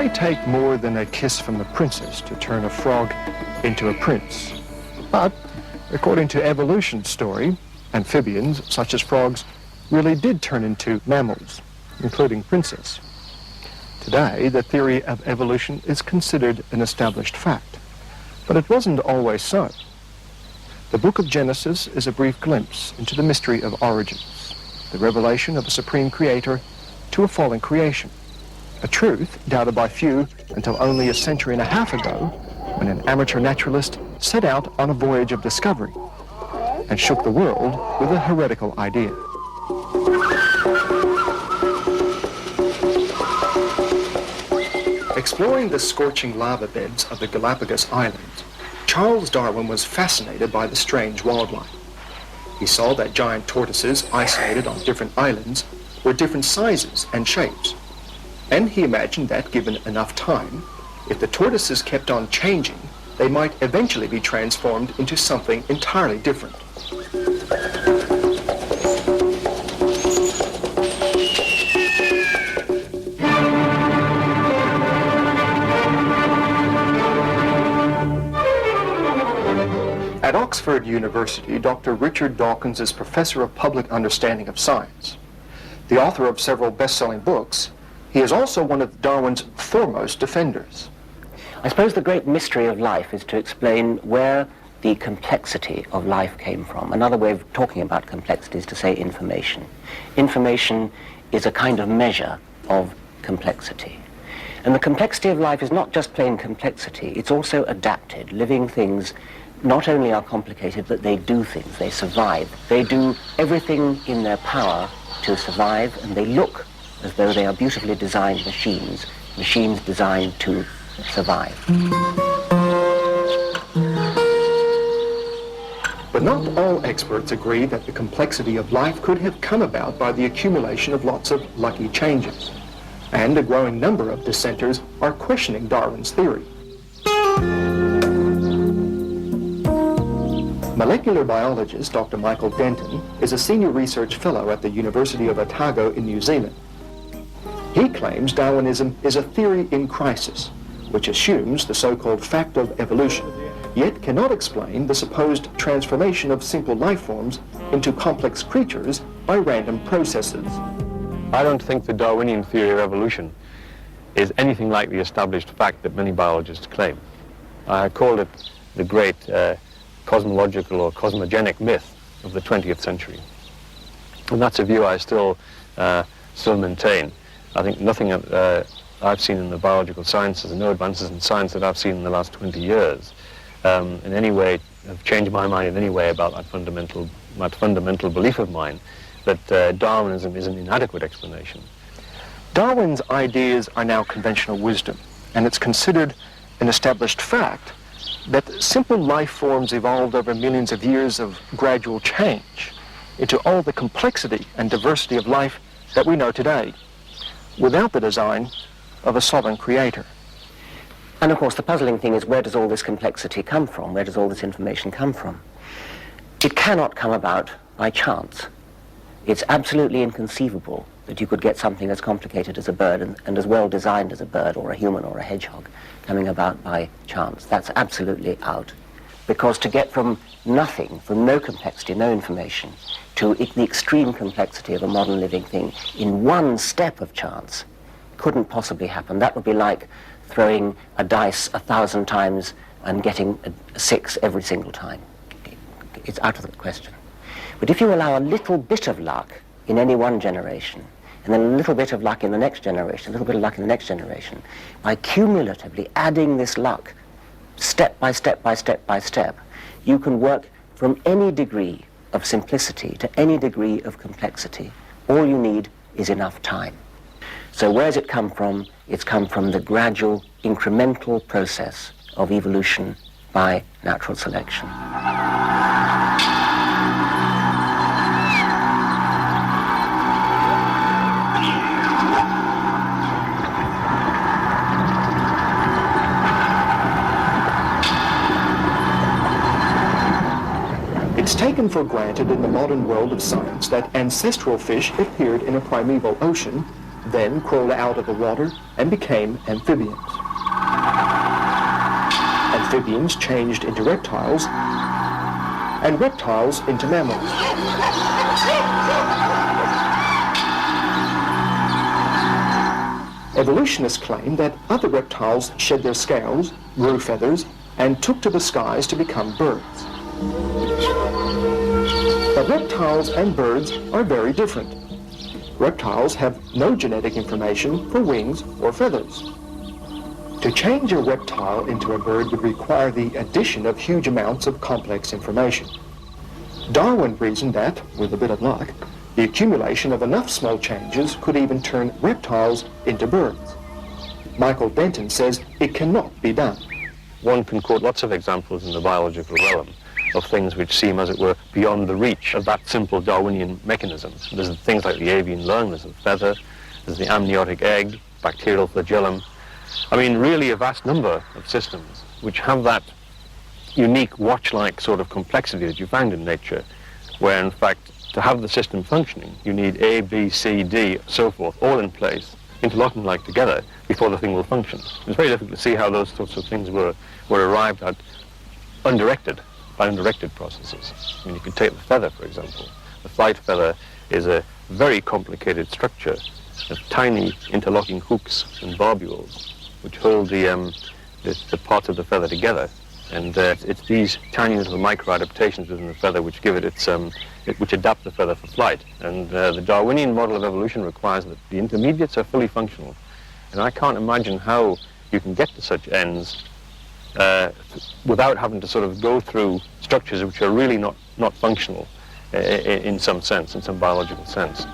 may take more than a kiss from the princess to turn a frog into a prince. But, according to evolution's story, amphibians, such as frogs, really did turn into mammals, including princes. Today, the theory of evolution is considered an established fact, but it wasn't always so. The book of Genesis is a brief glimpse into the mystery of origins, the revelation of a supreme creator to a fallen creation, a truth doubted by few until only a century and a half ago, when an amateur naturalist set out on a voyage of discovery and shook the world with a heretical idea. Exploring the scorching lava beds of the Galapagos Islands, Charles Darwin was fascinated by the strange wildlife. He saw that giant tortoises isolated on different islands were different sizes and shapes. And he imagined that, given enough time, if the tortoises kept on changing, they might eventually be transformed into something entirely different. At Oxford University, Dr. Richard Dawkins is Professor of Public Understanding of Science. The author of several best-selling books, he is also one of Darwin's foremost defenders. I suppose the great mystery of life is to explain where the complexity of life came from. Another way of talking about complexity is to say information. Information is a kind of measure of complexity. And the complexity of life is not just plain complexity, it's also adapted. Living things not only are complicated, but they do things, they survive. They do everything in their power to survive, and they look as though they are beautifully designed machines, machines designed to survive. But not all experts agree that the complexity of life could have come about by the accumulation of lots of lucky changes. And a growing number of dissenters are questioning Darwin's theory. Molecular biologist Dr. Michael Denton is a senior research fellow at the University of Otago in New Zealand. He claims Darwinism is a theory in crisis, which assumes the so-called fact of evolution, yet cannot explain the supposed transformation of simple life forms into complex creatures by random processes. I don't think the Darwinian theory of evolution is anything like the established fact that many biologists claim. I called it the great cosmological or cosmogenic myth of the 20th century. And that's a view I still maintain. I think nothing I've seen in the biological sciences and no advances in science that I've seen in the last 20 years in any way have changed my mind in any way about that fundamental belief of mine that Darwinism is an inadequate explanation. Darwin's ideas are now conventional wisdom, and it's considered an established fact that simple life forms evolved over millions of years of gradual change into all the complexity and diversity of life that we know today, without the design of a sovereign creator. And of course the puzzling thing is, where does all this complexity come from? Where does all this information come from? It cannot come about by chance. It's absolutely inconceivable that you could get something as complicated as a bird and as well designed as a bird or a human or a hedgehog coming about by chance. That's absolutely out. Because to get from nothing, from no complexity, no information, to the extreme complexity of a modern living thing in one step of chance couldn't possibly happen. That would be like throwing a dice 1,000 times and getting a 6 every single time. It's out of the question. But if you allow a little bit of luck in any one generation, and then a little bit of luck in the next generation, a little bit of luck in the next generation, by cumulatively adding this luck, step by step by step by step, you can work from any degree of simplicity to any degree of complexity. All you need is enough time. So where's it come from? It's come from the gradual, incremental process of evolution by natural selection. It's taken for granted in the modern world of science that ancestral fish appeared in a primeval ocean then crawled out of the water and became amphibians. Amphibians changed into reptiles, and reptiles into mammals. Evolutionists claim that other reptiles shed their scales, grew feathers, and took to the skies to become birds. But reptiles and birds are very different. Reptiles have no genetic information for wings or feathers. To change a reptile into a bird would require the addition of huge amounts of complex information. Darwin reasoned that, with a bit of luck, the accumulation of enough small changes could even turn reptiles into birds. Michael Denton says it cannot be done. One can quote lots of examples in the biological realm of things which seem, as it were, beyond the reach of that simple Darwinian mechanism. There's things like the avian lung, there's the feather, there's the amniotic egg, bacterial flagellum. I mean, really a vast number of systems which have that unique watch-like sort of complexity that you find in nature, where in fact, to have the system functioning, you need A, B, C, D, so forth, all in place, interlocking like together, before the thing will function. It's very difficult to see how those sorts of things were arrived at by undirected processes. I mean, you could take the feather, for example. The flight feather is a very complicated structure of tiny interlocking hooks and barbules which hold the parts of the feather together. And it's these tiny little micro-adaptations within the feather which give it its, which adapt the feather for flight. And the Darwinian model of evolution requires that the intermediates are fully functional. And I can't imagine how you can get to such ends without having to sort of go through structures which are really not functional in some sense, in some biological sense.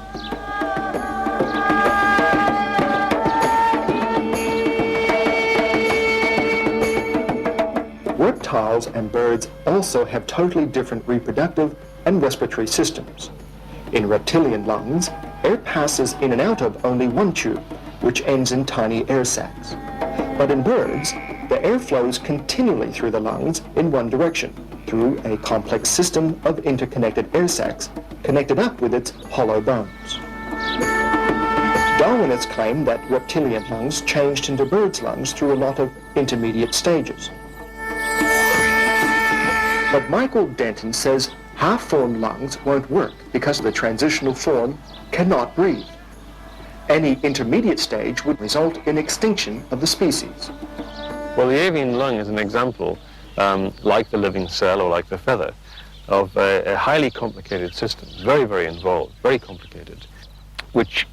Reptiles and birds also have totally different reproductive and respiratory systems. In reptilian lungs, air passes in and out of only one tube, which ends in tiny air sacs. But in birds, the air flows continually through the lungs in one direction, through a complex system of interconnected air sacs connected up with its hollow bones. Darwinists claim that reptilian lungs changed into birds' lungs through a lot of intermediate stages. But Michael Denton says half-formed lungs won't work because the transitional form cannot breathe. Any intermediate stage would result in extinction of the species. Well, the avian lung is an example, like the living cell or like the feather, of a highly complicated system, very, very involved, very complicated, which,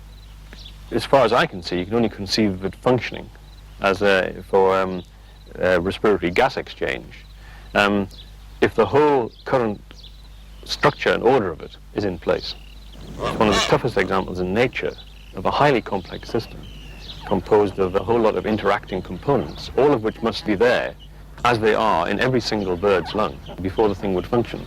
as far as I can see, you can only conceive of it functioning as for respiratory gas exchange. If the whole current structure and order of it is in place. It's one of the toughest examples in nature of a highly complex system composed of a whole lot of interacting components, all of which must be there as they are in every single bird's lung before the thing would function.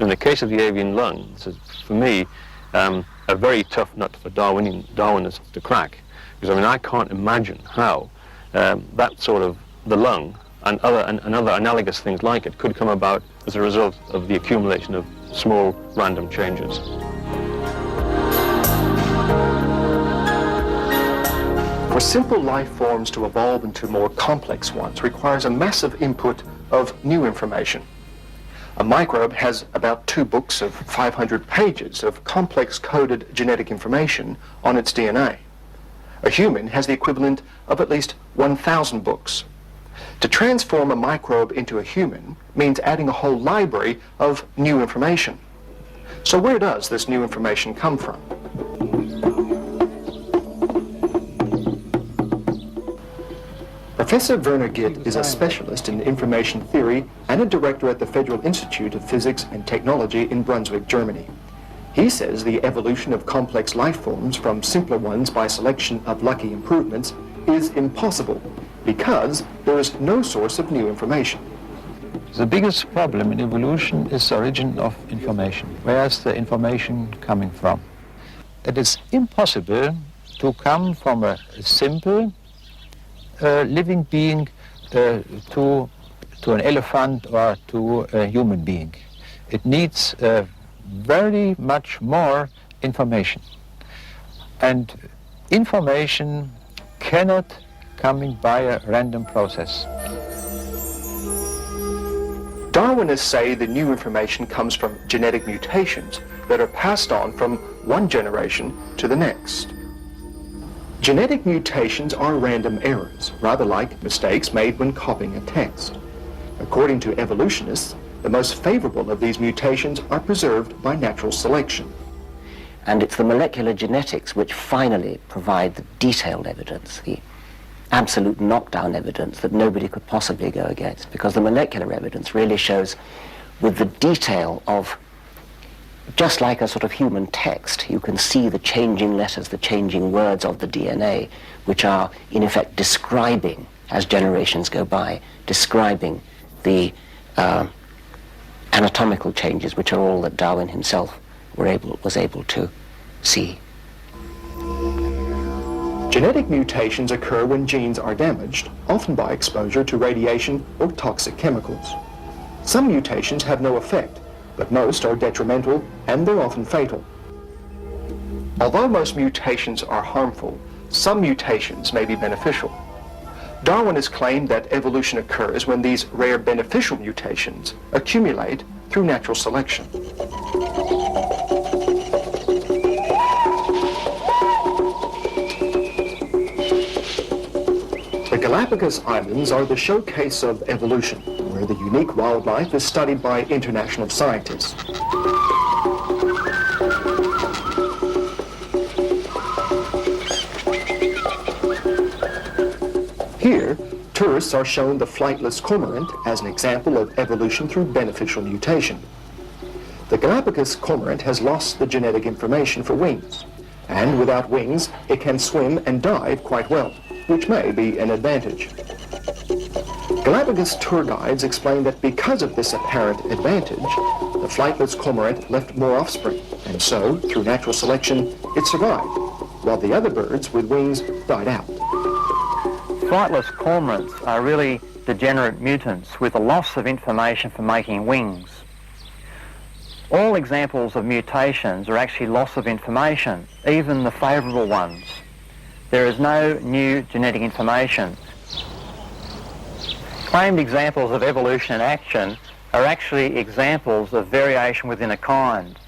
In the case of the avian lung, this is, for me, a very tough nut for Darwinists to crack, because I mean I can't imagine how that sort of the lung and other analogous things like it could come about as a result of the accumulation of small random changes. For simple life forms to evolve into more complex ones requires a massive input of new information. A microbe has about 2 books of 500 pages of complex coded genetic information on its DNA. A human has the equivalent of at least 1,000 books. To transform a microbe into a human means adding a whole library of new information. So where does this new information come from? Professor Werner Gitt is a specialist in information theory and a director at the Federal Institute of Physics and Technology in Brunswick, Germany. He says the evolution of complex life forms from simpler ones by selection of lucky improvements is impossible because there is no source of new information. The biggest problem in evolution is the origin of information. Where is the information coming from? It is impossible to come from a simple living being to an elephant or to a human being. It needs very much more information. And information cannot come by a random process. Darwinists say the new information comes from genetic mutations that are passed on from one generation to the next. Genetic mutations are random errors, rather like mistakes made when copying a text. According to evolutionists, the most favorable of these mutations are preserved by natural selection. And it's the molecular genetics which finally provide the detailed evidence, the absolute knockdown evidence that nobody could possibly go against, because the molecular evidence really shows with the detail of, just like a sort of human text, you can see the changing letters, the changing words of the DNA, which are in effect describing, as generations go by, describing the anatomical changes, which are all that Darwin himself was able to see. Genetic mutations occur when genes are damaged, often by exposure to radiation or toxic chemicals. Some mutations have no effect, but most are detrimental and they're often fatal. Although most mutations are harmful, some mutations may be beneficial. Darwin has claimed that evolution occurs when these rare beneficial mutations accumulate through natural selection. The Galapagos Islands are the showcase of evolution, where the unique wildlife is studied by international scientists. Here, tourists are shown the flightless cormorant as an example of evolution through beneficial mutation. The Galapagos cormorant has lost the genetic information for wings, and without wings, it can swim and dive quite well, which may be an advantage. Galapagos tour guides explain that because of this apparent advantage, the flightless cormorant left more offspring, and so, through natural selection, it survived, while the other birds with wings died out. Flightless cormorants are really degenerate mutants with a loss of information for making wings. All examples of mutations are actually loss of information, even the favourable ones. There is no new genetic information. Claimed examples of evolution in action are actually examples of variation within a kind.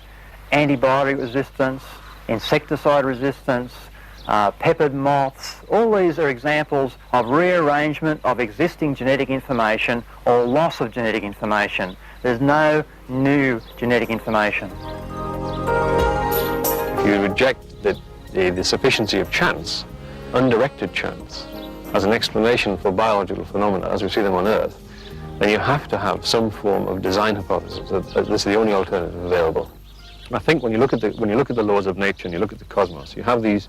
Antibiotic resistance, insecticide resistance, peppered moths, all these are examples of rearrangement of existing genetic information or loss of genetic information. There's no new genetic information. If you reject the sufficiency of chance, undirected chance, as an explanation for biological phenomena as we see them on Earth, then you have to have some form of design hypothesis. This is the only alternative available. I think when you look at the laws of nature and you look at the cosmos, you have these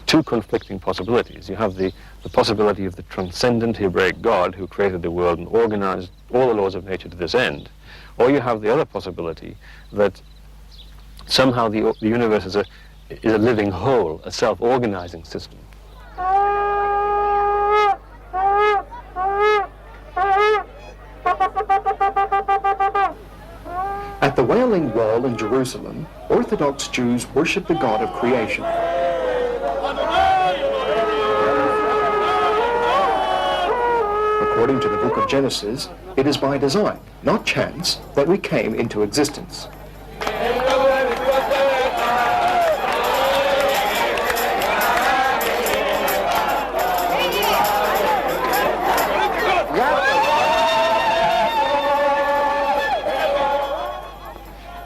two conflicting possibilities. You have the possibility of the transcendent Hebraic God who created the world and organized all the laws of nature to this end, or you have the other possibility that somehow the universe is a living whole, a self-organizing system. At the Wailing Wall in Jerusalem, Orthodox Jews worship the God of creation. According to the book of Genesis, it is by design, not chance, that we came into existence.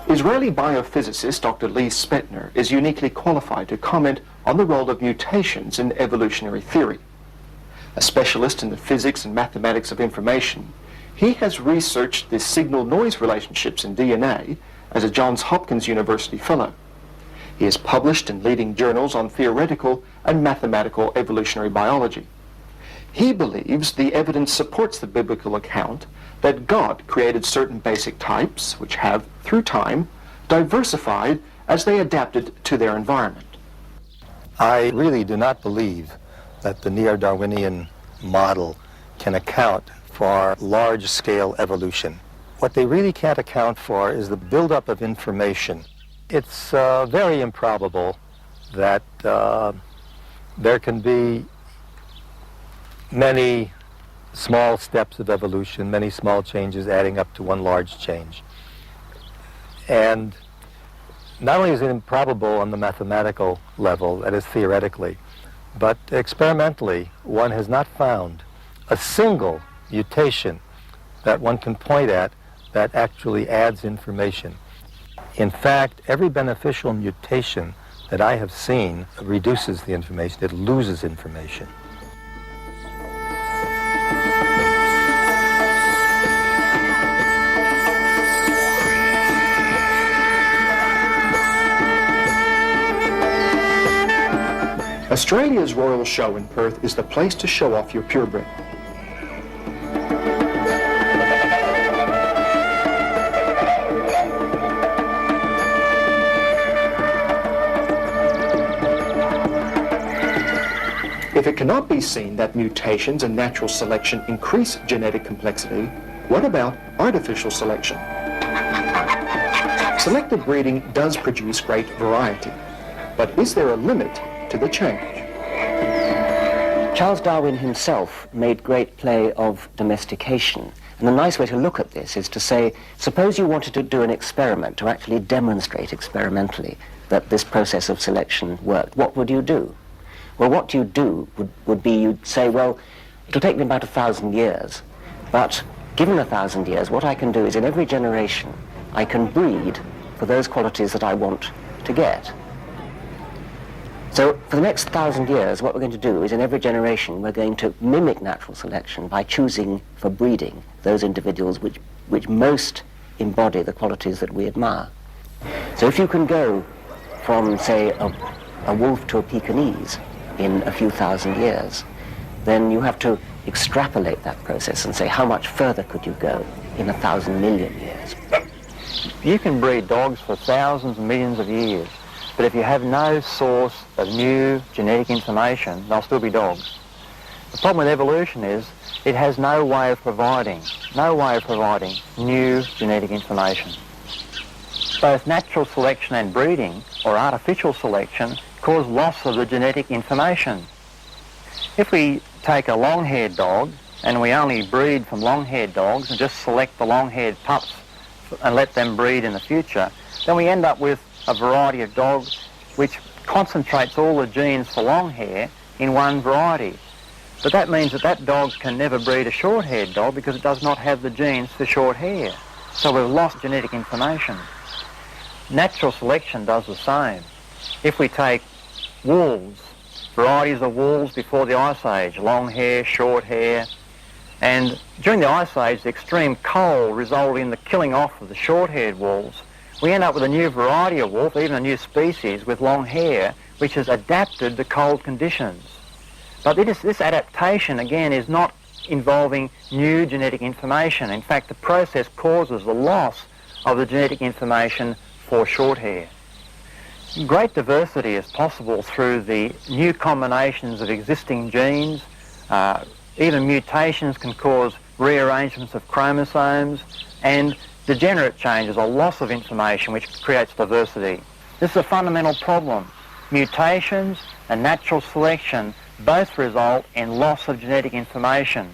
Israeli biophysicist Dr. Lee Spetner is uniquely qualified to comment on the role of mutations in evolutionary theory. A specialist in the physics and mathematics of information, he has researched the signal-noise relationships in DNA as a Johns Hopkins University fellow. He has published in leading journals on theoretical and mathematical evolutionary biology. He believes the evidence supports the biblical account that God created certain basic types which have, through time, diversified as they adapted to their environment. I really do not believe that the neo-Darwinian model can account for large-scale evolution. What they really can't account for is the buildup of information. It's very improbable that there can be many small steps of evolution, many small changes adding up to one large change. And not only is it improbable on the mathematical level, that is theoretically, but experimentally, one has not found a single mutation that one can point at that actually adds information. In fact, every beneficial mutation that I have seen reduces the information, it loses information. Australia's Royal Show in Perth is the place to show off your purebred. If it cannot be seen that mutations and natural selection increase genetic complexity, what about artificial selection? Selective breeding does produce great variety, but is there a limit to the change? Charles Darwin himself made great play of domestication. And a nice way to look at this is to say, suppose you wanted to do an experiment, to actually demonstrate experimentally that this process of selection worked. What would you do? Well, what you do would be you'd say, well, it'll take me about 1,000 years, but given 1,000 years, what I can do is in every generation, I can breed for those qualities that I want to get. So for the next 1,000 years, what we're going to do is in every generation, we're going to mimic natural selection by choosing for breeding those individuals which most embody the qualities that we admire. So if you can go from, say, a wolf to a Pekingese in a few thousand years, then you have to extrapolate that process and say, how much further could you go in 1,000 million years? You can breed dogs for thousands and millions of years, but if you have no source of new genetic information, they'll still be dogs. The problem with evolution is it has no way of providing new genetic information. Both natural selection and breeding, or artificial selection, cause loss of the genetic information. If we take a long-haired dog and we only breed from long-haired dogs and just select the long-haired pups and let them breed in the future, then we end up with a variety of dogs which concentrates all the genes for long hair in one variety. But that means that that dog can never breed a short-haired dog because it does not have the genes for short hair. So we've lost genetic information. Natural selection does the same. If we take wolves, varieties of wolves before the Ice Age, long hair, short hair, and during the Ice Age, the extreme cold resulted in the killing off of the short-haired wolves. We end up with a new variety of wolf, even a new species with long hair, which has adapted to cold conditions. But this adaptation, again, is not involving new genetic information. In fact, the process causes the loss of the genetic information for short hair. Great diversity is possible through the new combinations of existing genes. Even mutations can cause rearrangements of chromosomes, and degenerate changes or loss of information which creates diversity. This is a fundamental problem. Mutations and natural selection both result in loss of genetic information.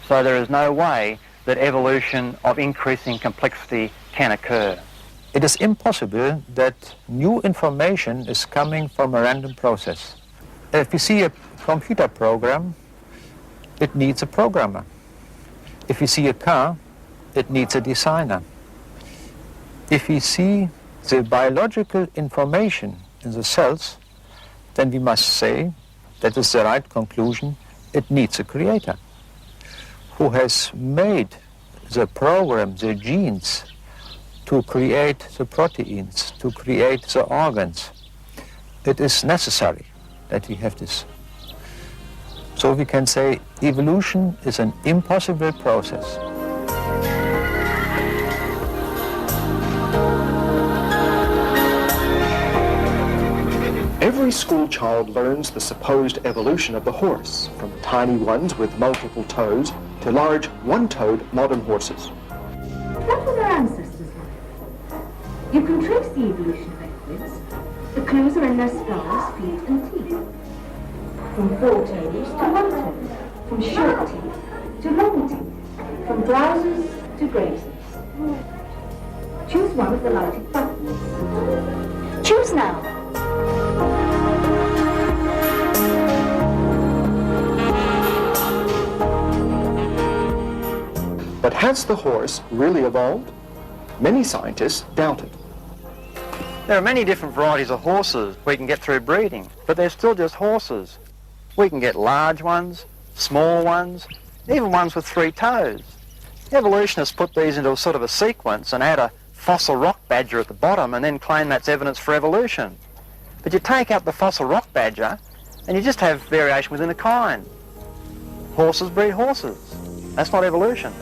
So there is no way that evolution of increasing complexity can occur. It is impossible that new information is coming from a random process. If you see a computer program, it needs a programmer. If you see a car, it needs a designer. If we see the biological information in the cells, then we must say that is the right conclusion. It needs a creator who has made the program, the genes, to create the proteins, to create the organs. It is necessary that we have this. So we can say evolution is an impossible process. Every school child learns the supposed evolution of the horse, from tiny ones with multiple toes to large one-toed modern horses. What were their ancestors like? You can trace the evolution backwards, but The clues are in their skulls, feet and teeth. From 4 toes to 1 toe, from short teeth to long teeth, from browsers to grazers. Choose one of the lighted buttons. Choose now. But has the horse really evolved? Many scientists doubt it. There are many different varieties of horses we can get through breeding, but they're still just horses. We can get large ones, small ones, even ones with 3 toes. Evolutionists put these into a sort of a sequence and add a fossil rock badger at the bottom and then claim that's evidence for evolution. But you take out the fossil rock badger and you just have variation within a kind. Horses breed horses. That's not evolution.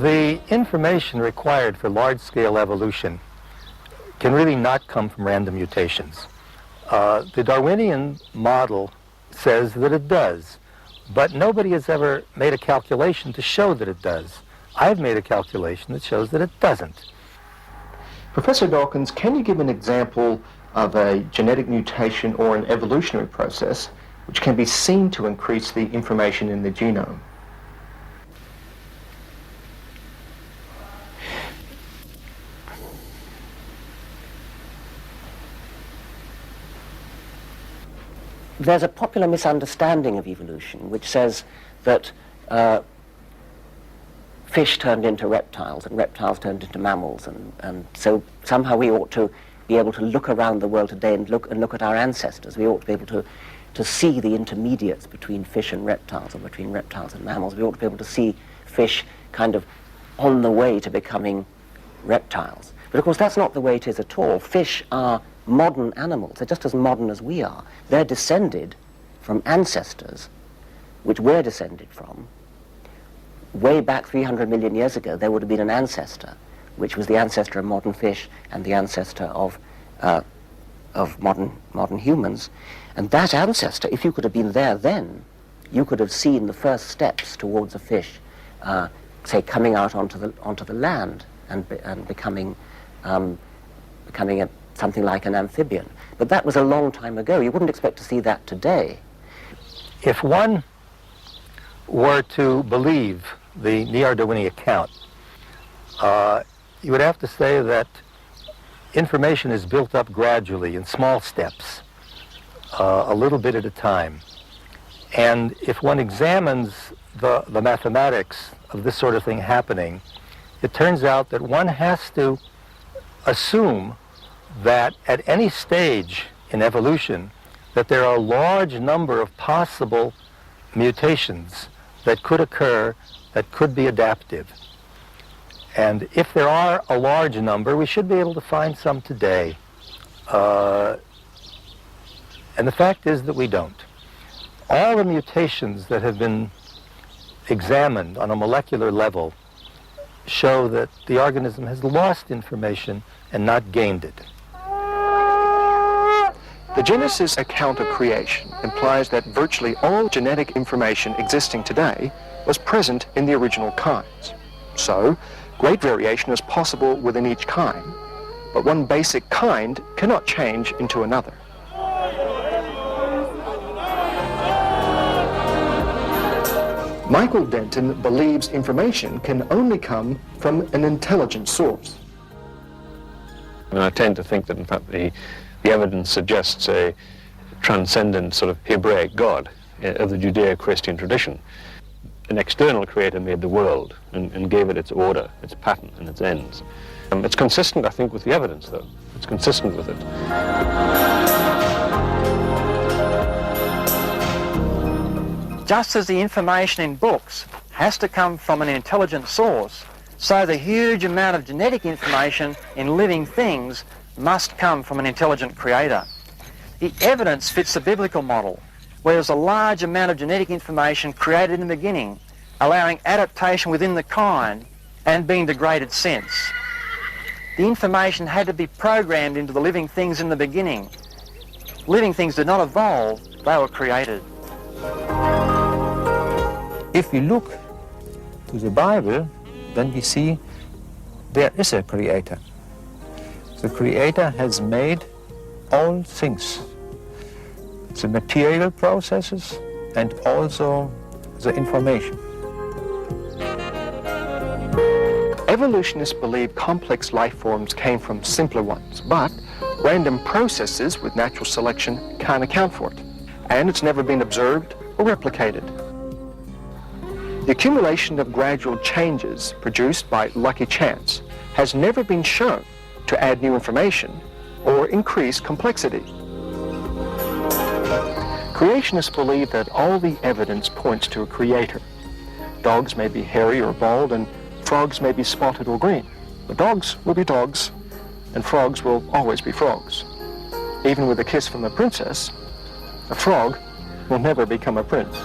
The information required for large-scale evolution can really not come from random mutations. The Darwinian model says that it does, but nobody has ever made a calculation to show that it does. I've made a calculation that shows that it doesn't. Professor Dawkins, can you give an example of a genetic mutation or an evolutionary process which can be seen to increase the information in the genome? There's a popular misunderstanding of evolution which says that fish turned into reptiles and reptiles turned into mammals, and so somehow we ought to be able to look around the world today and look at our ancestors. We ought to be able to see the intermediates between fish and reptiles, or between reptiles and mammals. We ought to be able to see fish kind of on the way to becoming reptiles. But of course that's not the way it is at all. Fish are modern animals. They're just as modern as we are. They're descended from ancestors which we're descended from. Way back 300 million years ago, there would have been an ancestor, which was the ancestor of modern fish and the ancestor of modern humans. And that ancestor, if you could have been there then, you could have seen the first steps towards a fish, say, coming out onto the land and becoming something like an amphibian. But that was a long time ago. You wouldn't expect to see that today. If one were to believe the Neo-Darwinian account, you would have to say that information is built up gradually in small steps, a little bit at a time. And if one examines the mathematics of this sort of thing happening, it turns out that one has to assume that at any stage in evolution that there are a large number of possible mutations that could occur, that could be adaptive. And if there are a large number, we should be able to find some today. And the fact is that we don't. All the mutations that have been examined on a molecular level show that the organism has lost information and not gained it. The Genesis account of creation implies that virtually all genetic information existing today was present in the original kinds. So, great variation is possible within each kind, but one basic kind cannot change into another. Michael Denton believes information can only come from an intelligent source. And I tend to think that, in fact, the evidence suggests a transcendent sort of Hebraic God of the Judeo-Christian tradition. An external creator made the world and gave it its order, its pattern, and its ends. It's consistent, I think, with the evidence, though. It's consistent with it. Just as the information in books has to come from an intelligent source, so the huge amount of genetic information in living things must come from an intelligent creator. The evidence fits the biblical model, where there's a large amount of genetic information created in the beginning, allowing adaptation within the kind and being degraded since. The information had to be programmed into the living things in the beginning. Living things did not evolve They were created. If we look to the Bible, then we see there is a creator. The creator has made all things, the material processes and also the information. Evolutionists believe complex life forms came from simpler ones, but random processes with natural selection can't account for it, and it's never been observed or replicated. The accumulation of gradual changes produced by lucky chance has never been shown to add new information or increase complexity. Creationists believe that all the evidence points to a creator. Dogs may be hairy or bald, and frogs may be spotted or green. But dogs will be dogs, and frogs will always be frogs. Even with a kiss from the princess, a frog will never become a prince.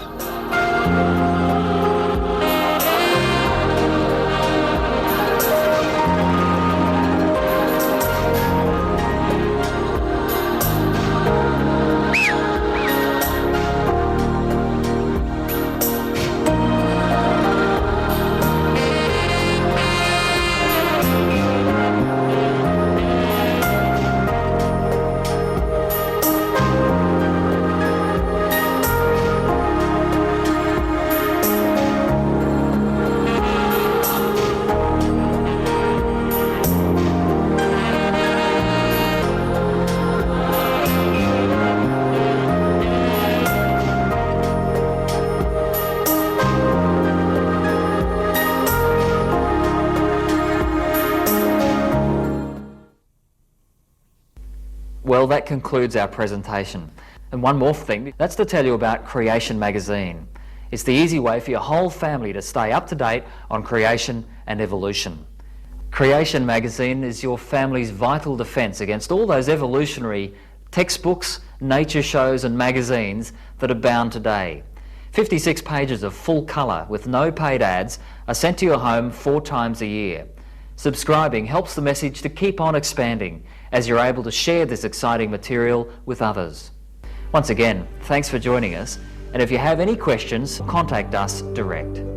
Well, that concludes our presentation. And one more thing, that's to tell you about Creation Magazine. It's the easy way for your whole family to stay up to date on creation and evolution. Creation Magazine is your family's vital defence against all those evolutionary textbooks, nature shows and magazines that abound today. 56 pages of full colour with no paid ads are sent to your home 4 times a year. Subscribing helps the message to keep on expanding as you're able to share this exciting material with others. Once again, thanks for joining us, and if you have any questions, contact us direct.